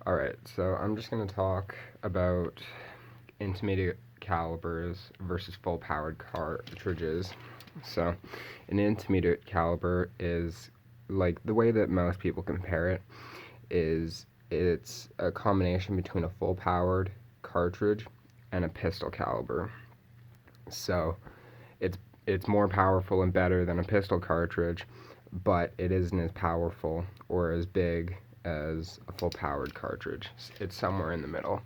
Alright, so I'm just going to talk about intermediate calibers versus full-powered cartridges. So, an intermediate caliber is, like, the way that most people compare it is it's a combination between a full-powered cartridge and a pistol caliber. So, it's more powerful and better than a pistol cartridge, but it isn't as powerful or as big as a full-powered cartridge. It's somewhere in the middle.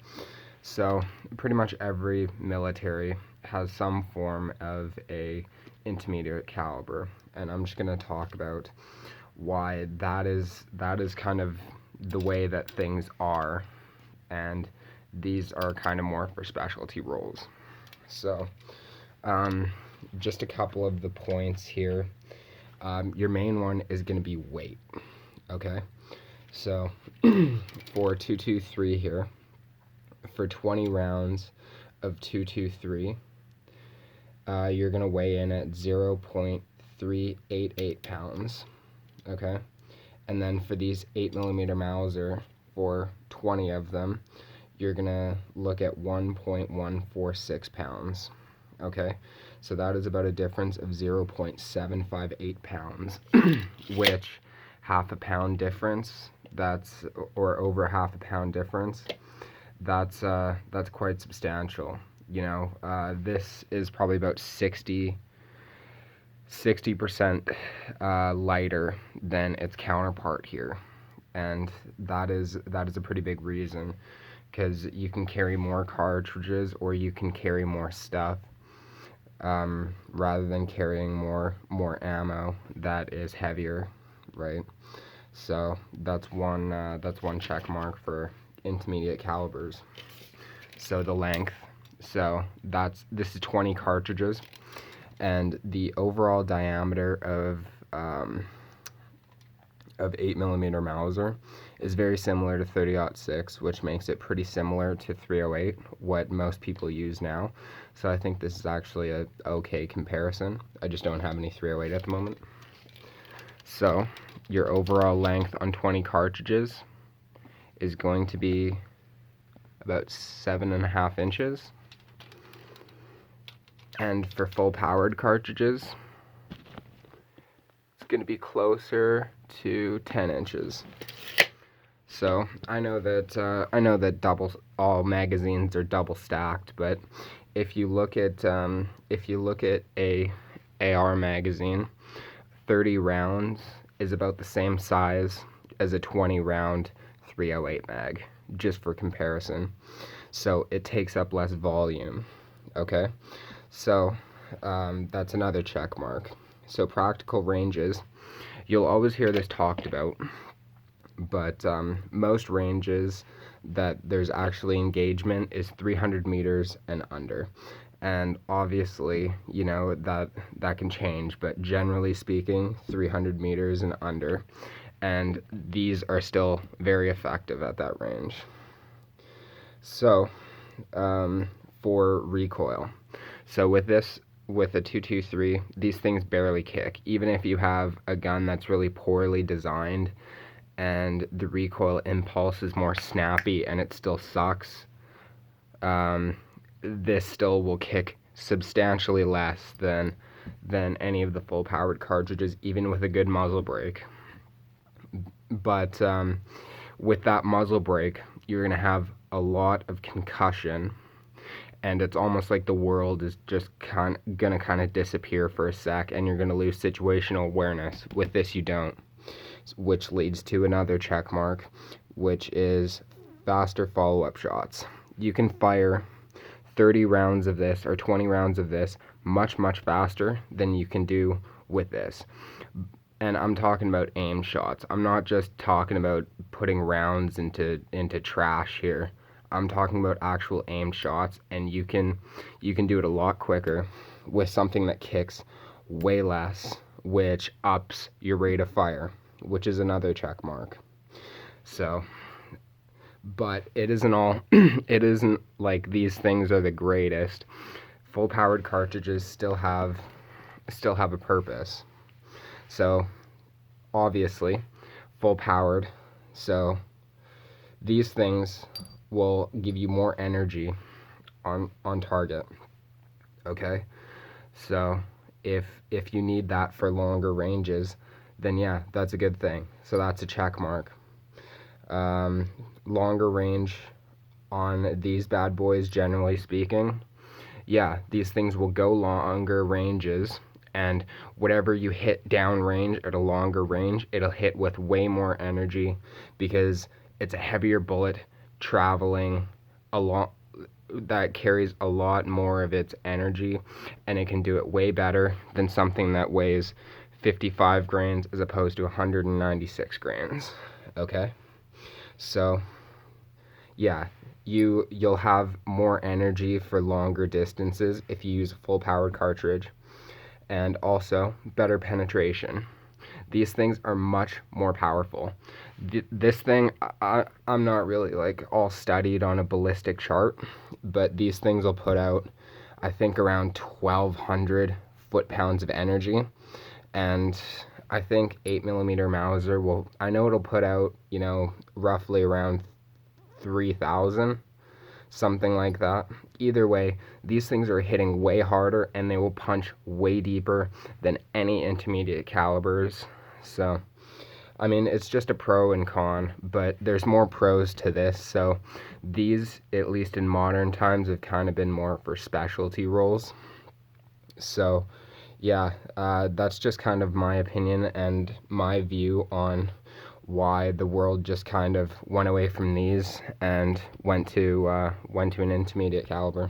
So pretty much every military has some form of a intermediate caliber, and I'm just going to talk about why that is kind of the way that things are, and these are kind of more for specialty roles. So just a couple of the points here. Your main one is going to be weight. Okay, so for 223 here, for 20 rounds of 223, you're going to weigh in at 0.388 pounds. Okay, and then for these 8mm Mauser, for 20 of them, you're going to look at 1.146 pounds. Okay, so that is about a difference of 0.758 pounds, which half a pound difference, or over half a pound difference, that's quite substantial. You know, this is probably about 60% lighter than its counterpart here, and that is a pretty big reason, because you can carry more cartridges or you can carry more stuff, rather than carrying more ammo that is heavier, right? So that's one check mark for intermediate calibers. So the length. So this is 20 cartridges, and the overall diameter of 8mm Mauser is very similar to 30-06, which makes it pretty similar to 308, what most people use now. So I think this is actually a okay comparison. I just don't have any 308 at the moment. So your overall length on 20 cartridges is going to be about 7.5 inches. And for full powered cartridges, it's going to be closer to 10 inches. So I know that all magazines are double stacked, but if you look at a AR magazine, 30 rounds is about the same size as a 20 round 308 mag, just for comparison. So it takes up less volume. Okay, so that's another check mark. So practical ranges, you'll always hear this talked about, but most ranges that there's actually engagement is 300 meters and under. And obviously, you know, that can change, but generally speaking, 300 meters and under. And these are still very effective at that range. So, for recoil. So with a 223, these things barely kick. Even if you have a gun that's really poorly designed and the recoil impulse is more snappy and it still sucks, this still will kick substantially less than any of the full powered cartridges, even with a good muzzle brake. But with that muzzle brake, you're going to have a lot of concussion, and it's almost like the world is just gonna kind of disappear for a sec, and you're gonna lose situational awareness. With this, you don't, which leads to another check mark, which is faster follow-up shots. You can fire 30 rounds of this or 20 rounds of this much faster than you can do with this. And I'm talking about aim shots. I'm not just talking about putting rounds into trash here. I'm talking about actual aim shots, and you can do it a lot quicker with something that kicks way less, which ups your rate of fire, which is another check mark. So, but it isn't all it isn't like these things are the greatest. Full powered cartridges still have a purpose. So obviously full powered, so these things will give you more energy on target. Okay, so if you need that for longer ranges, then yeah, that's a good thing. So that's a check mark. Longer range on these bad boys, generally speaking, yeah, these things will go longer ranges, and whatever you hit downrange at a longer range, it'll hit with way more energy because it's a heavier bullet traveling a lot that carries a lot more of its energy, and it can do it way better than something that weighs 55 grains as opposed to 196 grains. Okay, so yeah, you'll have more energy for longer distances if you use a full powered cartridge, and also better penetration. These things are much more powerful. This thing, I'm not really like all studied on a ballistic chart, but these things will put out, I think, around 1,200 foot-pounds of energy, and I think 8mm Mauser will, I know it'll put out, roughly around 3,000, something like that. Either way, these things are hitting way harder and they will punch way deeper than any intermediate calibers. So, I mean, it's just a pro and con, but there's more pros to this. So, these, at least in modern times, have kind of been more for specialty roles. So, yeah, that's just kind of my opinion and my view on why the world just kind of went away from these and went to an intermediate caliber.